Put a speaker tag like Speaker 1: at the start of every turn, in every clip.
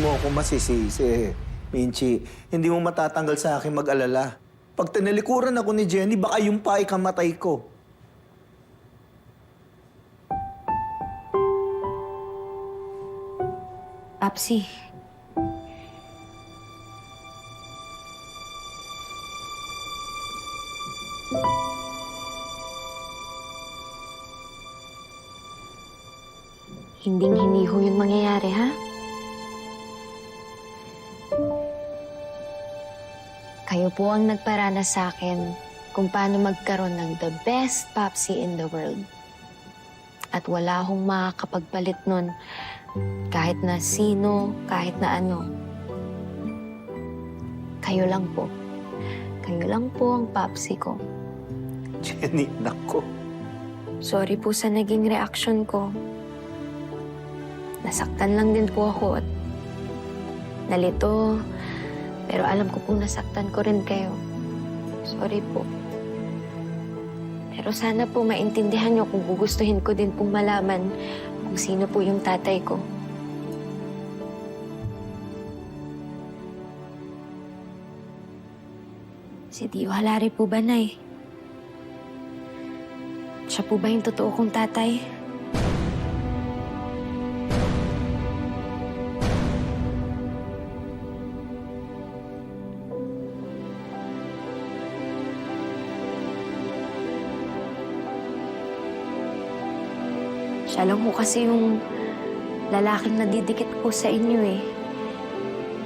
Speaker 1: mo ako masisisi. Minchi, hindi mo matatanggal sa akin mag-alala. Pag tinalikuran ako ni Jenny, baka yung pa ikamatay ko.
Speaker 2: Papsi. Hinding-hindi ho yung mangyayari, ha? Kayo po ang nagparana sa akin kung paano magkaroon ng the best Papsi in the world. At wala akong makakapagpalit nun kahit na sino, kahit na ano. Kayo lang po. Kayo lang po ang Papsi ko.
Speaker 1: Jenny, nako.
Speaker 2: Sorry po sa naging reaksyon ko. Nasaktan lang din po ako at nalito. Pero alam ko pong nasaktan ko rin kayo. Sorry po. Pero sana po maintindihan niyo kung gugustuhin ko din pong malaman kung sino po yung tatay ko. Si Dio Halari po ba, Nay? Siya po ba yung totoo kong tatay? Siya lang po kasi yung lalaking nadidikit po sa inyo eh.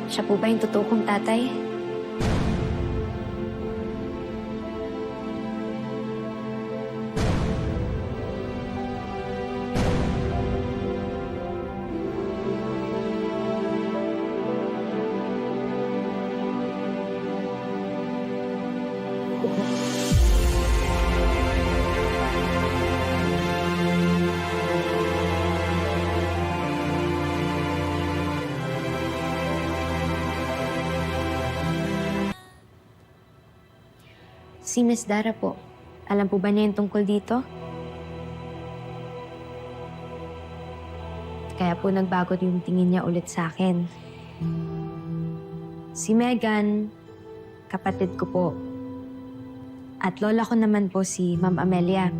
Speaker 2: Siya po ba yung totoo kong tatay? Si Miss Dara po, alam po ba niya yung tungkol dito? Kaya po nagbago yung tingin niya ulit sa akin. Si Megan, kapatid ko po. At lola ko naman po si Ma'am Amelia.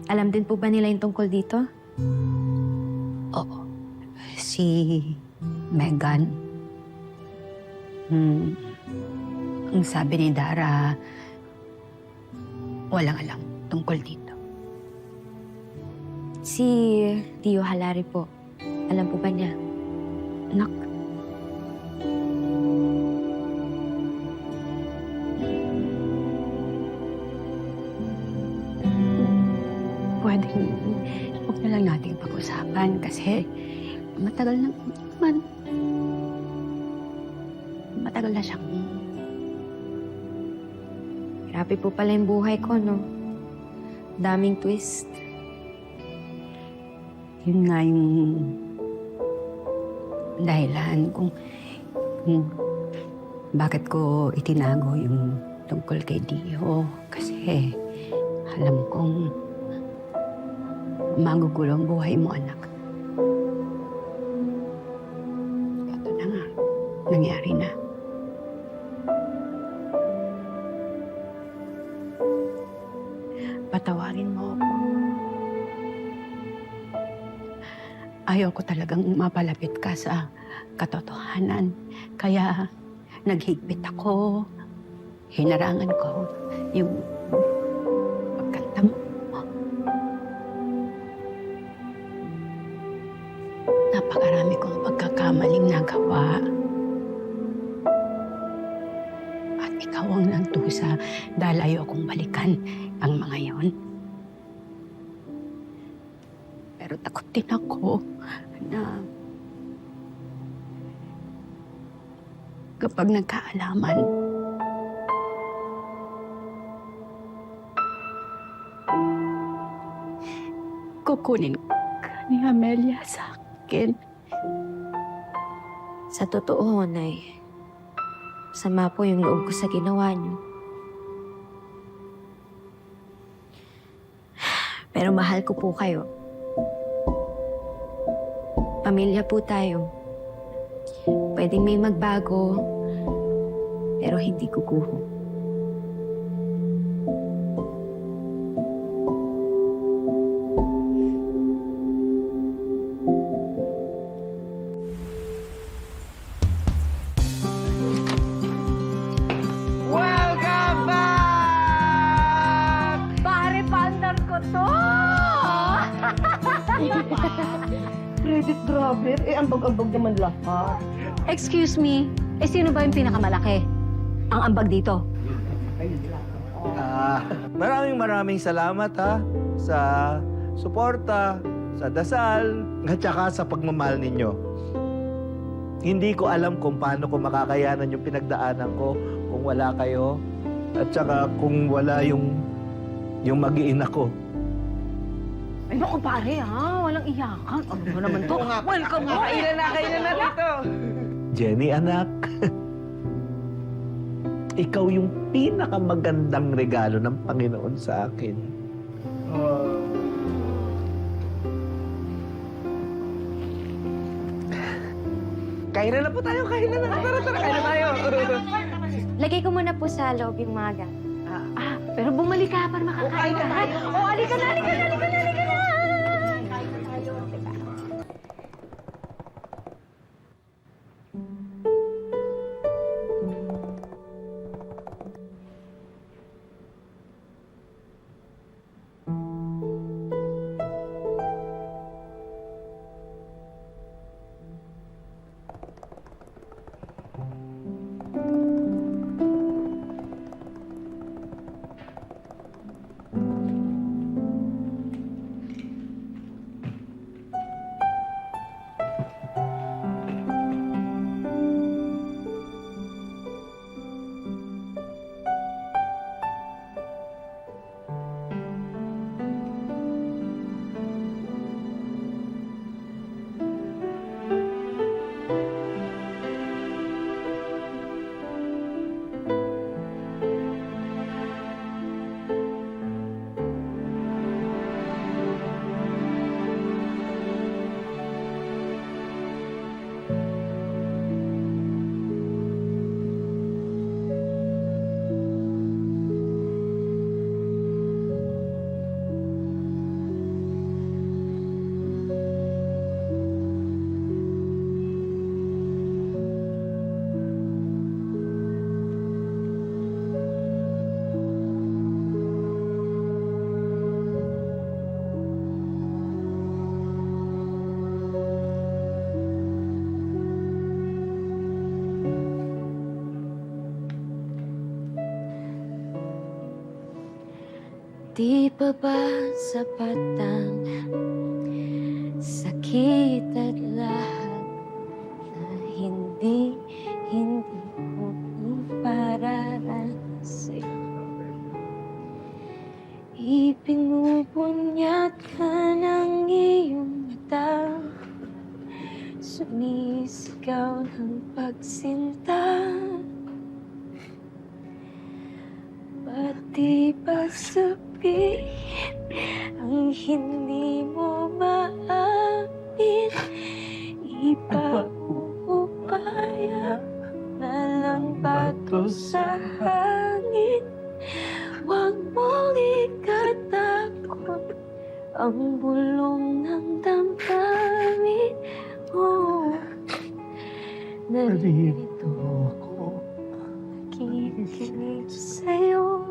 Speaker 2: Alam din po ba nila yung tungkol dito?
Speaker 3: Oo. Si Megan. Ang sabi ni Dara, walang alam tungkol dito.
Speaker 2: Si Dio Halari po. Alam po ba niya?
Speaker 3: Anak. Pwedeng huwag na lang nating pag-usapan kasi matagal na siyang
Speaker 2: Grabe po pala yung buhay ko, no? Daming twist.
Speaker 3: yun nga yung dahilan kung bakit ko itinago yung tungkol kay Dio. Kasi alam kong magugulo ang buhay mo, anak. Ito na nga. Nangyari na. Patawarin mo ako. Ayaw ko talagang mapalapit ka sa katotohanan. Kaya naghigpit ako. Hinarangan ko yung pagkanta mo. Napakarami kong pagkakamaling nagawa. At ikaw ang nagdusa dahil ayaw kong balikan ang mga yon. Pero takot din ako na kapag nagkaalaman, kukunin ka ni Amelia sa akin.
Speaker 2: Sa totoo, Nay, sama po yung loob ko sa ginawa niyo. Pero mahal ko po kayo. Pamilya po tayo. Pwedeng may magbago, pero hindi kukuho.
Speaker 4: Welcome back!
Speaker 3: Pare, pandar ko to!
Speaker 4: Credit grabber? Ambag-ambag naman lahat.
Speaker 3: Excuse me, sino ba yung pinakamalaki? Ang ambag dito.
Speaker 1: Maraming salamat ha sa suporta, sa dasal, at saka sa pagmamahal ninyo. Hindi ko alam kung paano ko makakayanan yung pinagdaanan ko kung wala kayo at saka kung wala yung mag-iina ko.
Speaker 3: Ay, naku pare ha, walang iyakan. Ano ba naman to? Welcome mo!
Speaker 4: Kailan na dito?
Speaker 1: Jenny, anak. Ikaw yung pinakamagandang regalo ng Panginoon sa akin.
Speaker 4: Kainan na po tayo, kainan na. Tara, kainan tayo.
Speaker 2: Lagay ko muna po sa loob yung mga gamit.
Speaker 3: Pero bumalik ka para makakain ka. Alika na!
Speaker 2: Di pa ba sapat ang sakit at lahat na hindi mo ipararanasan? Ipinubunyat ka ng iyong mata, sumisigaw ng pagsinta. Pati ba sabihin ang hindi mo maamin? Ipaupaya na lang bato sa hangin. Huwag mong ikatakot ang bulong ng damdamin. Oh, narito ako, nakikinig sa'yo.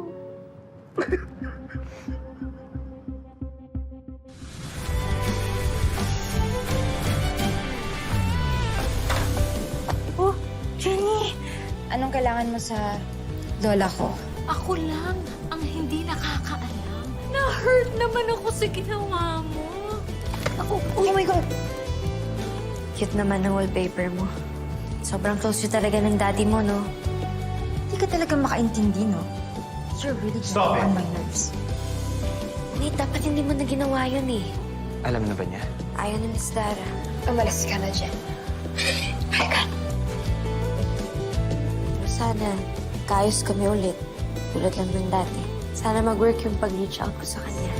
Speaker 5: Oh, Jenny! Anong kailangan mo sa lola ko?
Speaker 6: Ako lang ang hindi nakakaalam. Na-hurt naman ako sa ginawa mo.
Speaker 5: Oh my God!
Speaker 2: Cute naman ng wallpaper mo. Sobrang close you talaga ng daddy mo, no?
Speaker 5: Hindi ka talaga makaintindi, no? You're really getting on my nerves.
Speaker 2: Nate, dapat hindi mo na ginawa yun eh.
Speaker 7: Alam na ba niya?
Speaker 2: Ayaw ni Miss Dara.
Speaker 5: Umalis ka na, Jen. Halika.
Speaker 2: Pero sana, kaayos kami ulit. Tulad lang ng dati. Sana mag-work yung pag-reach out ko sa kanya.